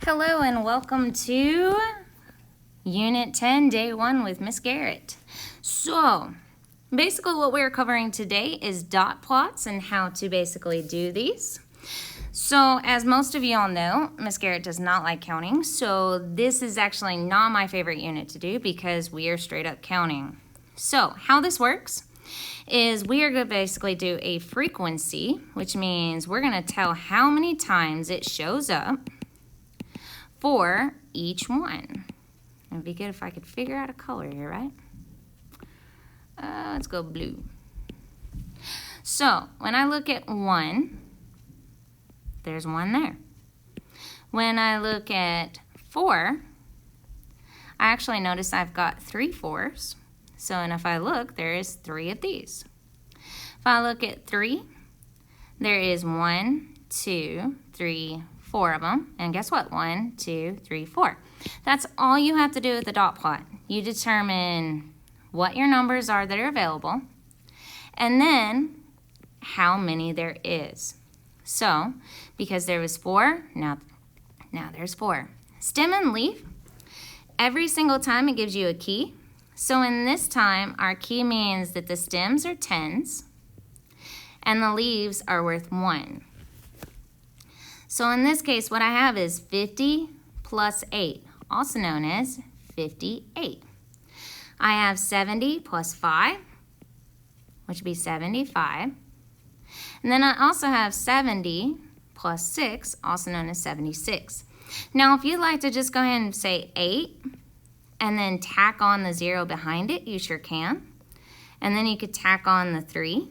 Hello and welcome to Unit 10, Day 1 with Miss Garrett. So, basically what we're covering today is dot plots and how to basically do these. So, as most of you all know, Miss Garrett does not like counting, so this is actually not my favorite unit to do because we are straight up counting. So, how this works is we are going to basically do a frequency, which means we're going to tell how many times it shows up for each one. It'd be good if I could figure out a color here, right? Let's go blue. So, when I look at 1, there's 1 there. When I look at 4, I actually notice I've got 3 4s. So, and if I look, there is 3 of these. If I look at 3, there is 1, 2, 3, 4 of them. And guess what? 1, 2, 3, 4. That's all you have to do with the dot plot. You determine what your numbers are that are available, and then how many there is. So, because there was 4, now there's 4. Stem and leaf, every single time it gives you a key. So in this time, our key means that the stems are 10s, and the leaves are worth 1. So in this case, what I have is 50 plus 8, also known as 58. I have 70 plus 5, which would be 75. And then I also have 70 plus 6, also known as 76. Now, if you'd like to just go ahead and say 8 and then tack on the 0 behind it, you sure can. And then you could tack on the 3.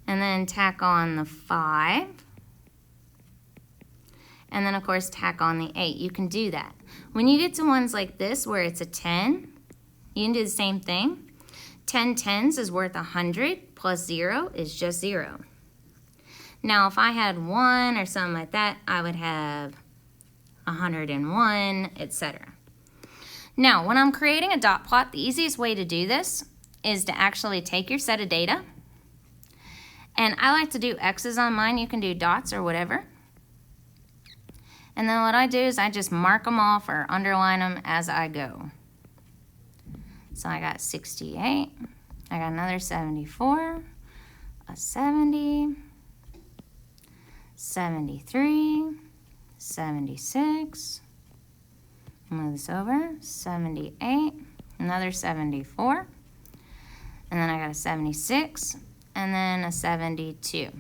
And then tack on the 5. And then, of course, tack on the 8. You can do that. When you get to ones like this where it's a 10, you can do the same thing. 10 tens is worth 100 plus 0 is just 0. Now, if I had 1 or something like that, I would have 101, etc. Now, when I'm creating a dot plot, the easiest way to do this is to actually take your set of data. And I like to do X's on mine. You can do dots or whatever. And then what I do is I just mark them off or underline them as I go. So I got 68, I got another 74, a 70, 73, 76, move this over, 78, another 74, and then I got a 76, and then a 72.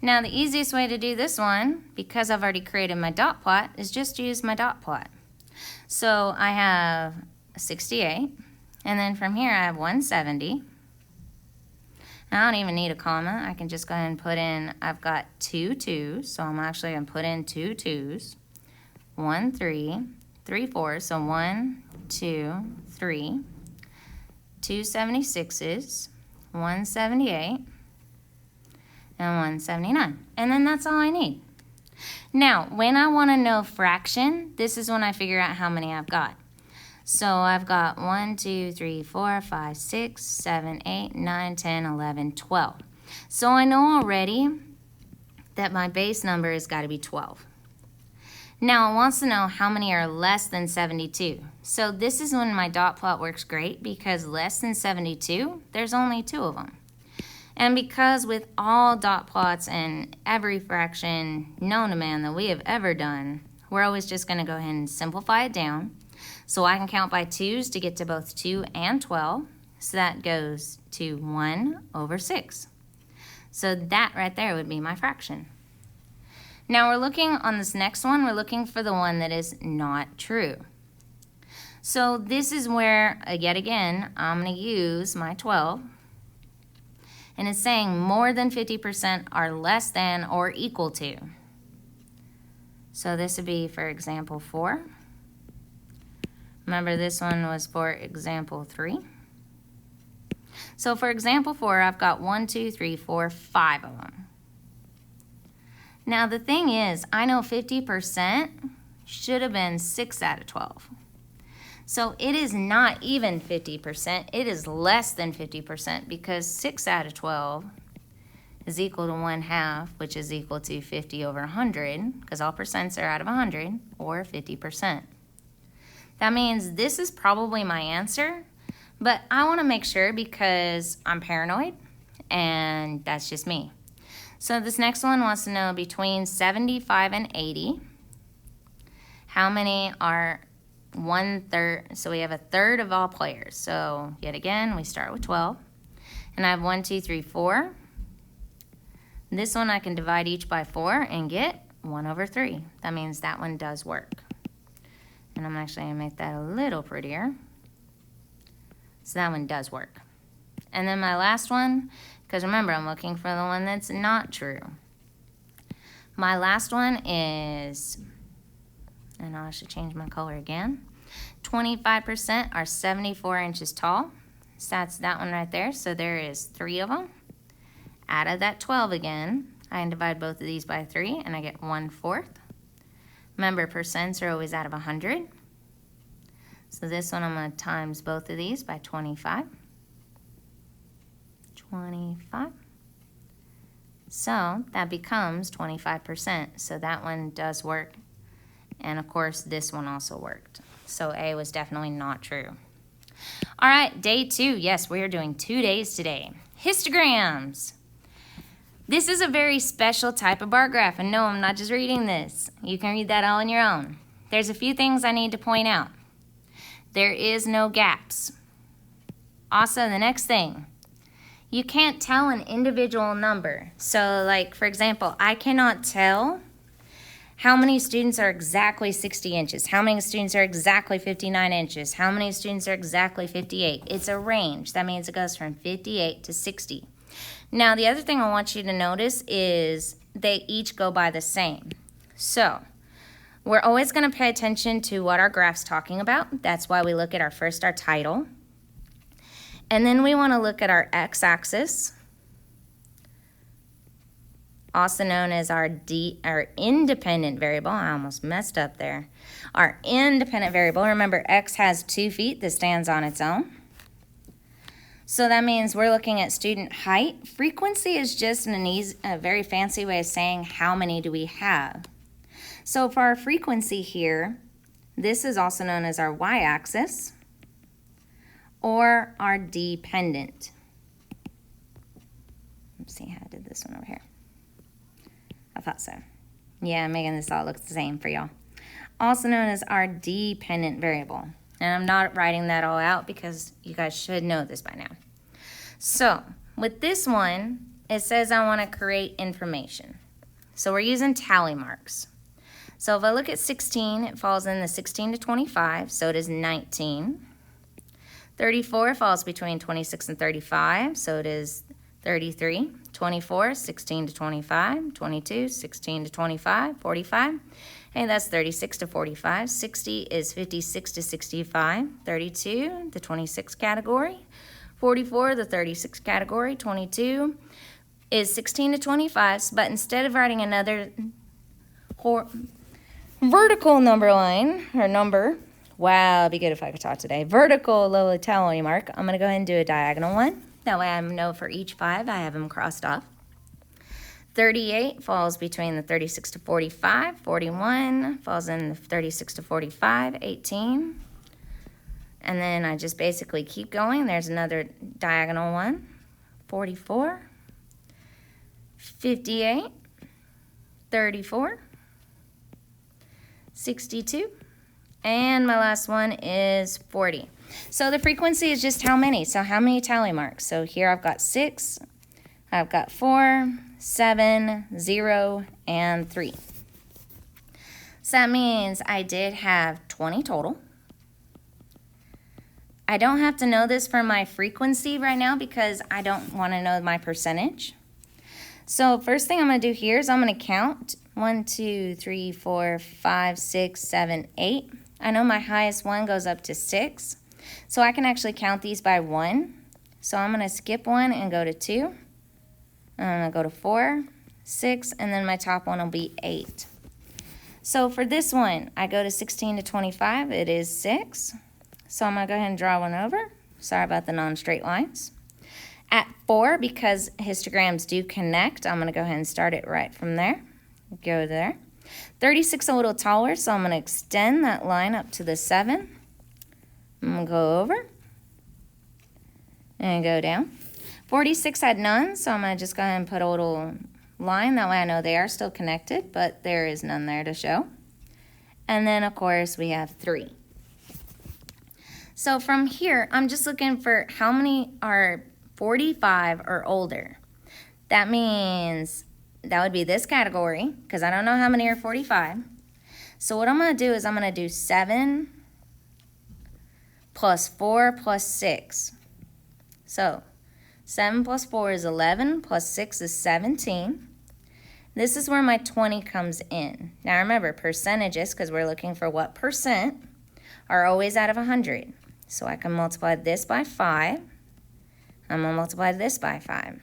Now, the easiest way to do this one, because I've already created my dot plot, is just use my dot plot. So I have 68, and then from here I have 170. I don't even need a comma. I can just go ahead and put in, I've got 2 2s, so I'm actually going to put in 2 2s, 1 3, 3 4, so 1, 2, 3, 2 76s, 178, and 179. And then that's all I need. Now, when I want to know fraction, this is when I figure out how many I've got. So I've got 1, 2, 3, 4, 5, 6, 7, 8, 9, 10, 11, 12. So I know already that my base number has got to be 12. Now it wants to know how many are less than 72. So this is when my dot plot works great because less than 72, there's only 2 of them. And because with all dot plots and every fraction known to man that we have ever done, we're always just going to go ahead and simplify it down. So I can count by 2s to get to both 2 and 12. So that goes to 1 over 6. So that right there would be my fraction. Now we're looking on this next one, we're looking for the one that is not true. So this is where, yet again, I'm going to use my 12. And it's saying more than 50% are less than or equal to. So this would be for example 4. Remember this one was for example 3. So for example 4, I've got 1, 2, 3, 4, 5 of them. Now the thing is, I know 50% should have been 6 out of 12. So it is not even 50%, it is less than 50% because 6 out of 12 is equal to 1/2, which is equal to 50 over 100, because all percents are out of 100, or 50%. That means this is probably my answer, but I want to make sure because I'm paranoid, and that's just me. So this next one wants to know between 75 and 80, how many are 1/3? So we have 1/3 of all players. So yet again, we start with 12. And I have 1, 2, 3, 4. This one I can divide each by 4 and get 1/3. That means that one does work. And I'm actually going to make that a little prettier. So that one does work. And then my last one, because remember, I'm looking for the one that's not true. My last one is, and I should change my color again, 25% are 74 inches tall. So that's that one right there. So there is 3 of them. Out of that 12 again, I can divide both of these by 3, and I get 1/4. Remember, percents are always out of 100. So this one I'm going to times both of these by 25. 25. So that becomes 25%. So that one does work. And of course, this one also worked. So A was definitely not true. All right, day 2. Yes, we are doing 2 days today. Histograms. This is a very special type of bar graph. And no, I'm not just reading this. You can read that all on your own. There's a few things I need to point out. There is no gaps. Also, the next thing, you can't tell an individual number. So, like, for example, I cannot tell how many students are exactly 60 inches, how many students are exactly 59 inches, how many students are exactly 58. It's a range. That means it goes from 58 to 60. Now, the other thing I want you to notice is they each go by the same. So, we're always going to pay attention to what our graph's talking about. That's why we look at our title. And then we want to look at our x-axis, also known as our independent variable. I almost messed up there. Our independent variable. Remember, x has 2 feet that stands on its own. So that means we're looking at student height. Frequency is just a very fancy way of saying how many do we have. So for our frequency here, this is also known as our y-axis or our dependent. Let's see how I did this one over here. I thought so. Yeah, I'm making this all look the same for y'all. Also known as our dependent variable. And I'm not writing that all out because you guys should know this by now. So with this one, it says I want to create information. So we're using tally marks. So if I look at 16, it falls in the 16 to 25, so it is 19. 34 falls between 26 and 35, so it is 33. 24, 16 to 25. 22, 16 to 25. 45, and that's 36 to 45. 60 is 56 to 65. 32, the 26 category. 44, the 36 category. 22 is 16 to 25, but instead of writing another vertical number line, or number, wow, it'd be good if I could talk today, vertical low tally mark, I'm going to go ahead and do a diagonal one. That way I know for each 5 I have them crossed off. 38 falls between the 36 to 45. 41 falls in the 36 to 45. 18. And then I just basically keep going. There's another diagonal one. 44. 58. 34. 62. And my last one is 40. So the frequency is just how many. So how many tally marks? So here I've got 6, I've got 4, 7, 0, and 3. So that means I did have 20 total. I don't have to know this for my frequency right now because I don't want to know my percentage. So first thing I'm going to do here is I'm going to count 1, 2, 3, 4, 5, 6, 7, 8. I know my highest one goes up to 6. So I can actually count these by 1. So I'm going to skip 1 and go to 2. I'm going to go to 4, 6, and then my top one will be 8. So for this one, I go to 16 to 25. It is 6. So I'm going to go ahead and draw one over. Sorry about the non-straight lines. At 4, because histograms do connect, I'm going to go ahead and start it right from there. Go there. 36 a little taller, so I'm going to extend that line up to the 7. I'm going to go over and go down. 46 had none, so I'm going to just go ahead and put a little line. That way I know they are still connected, but there is none there to show. And then, of course, we have 3. So from here, I'm just looking for how many are 45 or older. That means that would be this category, because I don't know how many are 45. So what I'm going to do is I'm going to do 7 plus 4 plus 6. So 7 plus 4 is 11, plus 6 is 17. This is where my 20 comes in. Now remember, percentages, because we're looking for what percent, are always out of 100. So I can multiply this by 5. I'm going to multiply this by 5.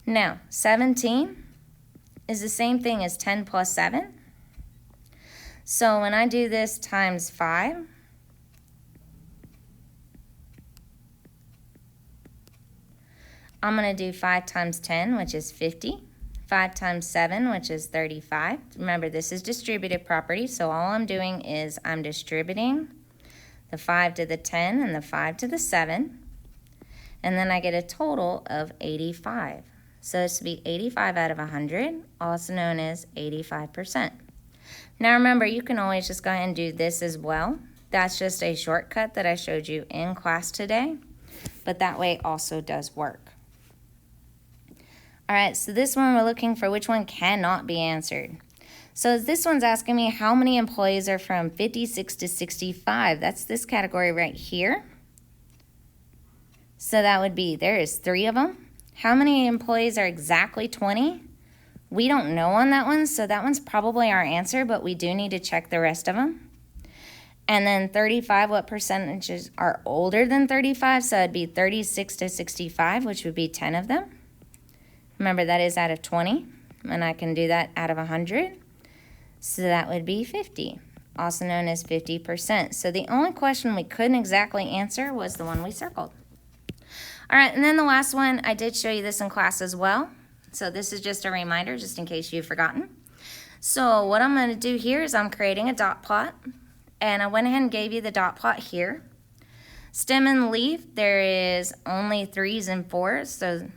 Now, 17 is the same thing as 10 plus 7. So when I do this times 5, I'm going to do 5 times 10, which is 50. 5 times 7, which is 35. Remember, this is distributive property, so all I'm doing is I'm distributing the 5 to the 10 and the 5 to the 7. And then I get a total of 85. So this would be 85 out of 100, also known as 85%. Now remember, you can always just go ahead and do this as well. That's just a shortcut that I showed you in class today, but that way also does work. All right, so this one we're looking for which one cannot be answered. So this one's asking me how many employees are from 56 to 65. That's this category right here. So that would be, there is 3 of them. How many employees are exactly 20? We don't know on that one, so that one's probably our answer, but we do need to check the rest of them. And then 35, what percentages are older than 35? So it'd be 36 to 65, which would be 10 of them. Remember, that is out of 20, and I can do that out of 100. So that would be 50, also known as 50%. So the only question we couldn't exactly answer was the one we circled. All right, and then the last one, I did show you this in class as well. So this is just a reminder, just in case you've forgotten. So what I'm going to do here is I'm creating a dot plot, and I went ahead and gave you the dot plot here. Stem and leaf, there is only 3s and 4s, so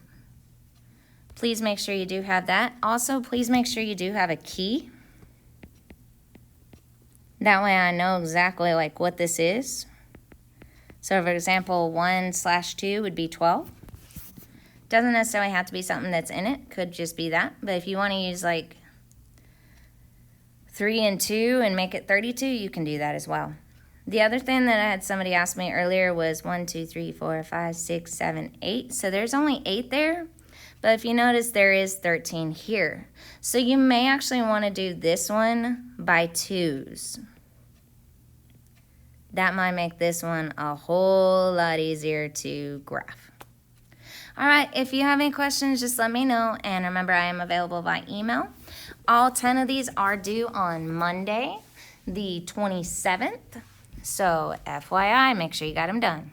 please make sure you do have that. Also, please make sure you do have a key. That way I know exactly like what this is. So for example, 1/2 would be 12. Doesn't necessarily have to be something that's in it. Could just be that. But if you want to use like 3 and 2 and make it 32, you can do that as well. The other thing that I had somebody ask me earlier was 1, 2, 3, 4, 5, 6, 7, 8. So there's only 8 there. But if you notice, there is 13 here. So you may actually want to do this one by 2s. That might make this one a whole lot easier to graph. All right, if you have any questions, just let me know. And remember, I am available by email. All 10 of these are due on Monday, the 27th. So FYI, make sure you got them done.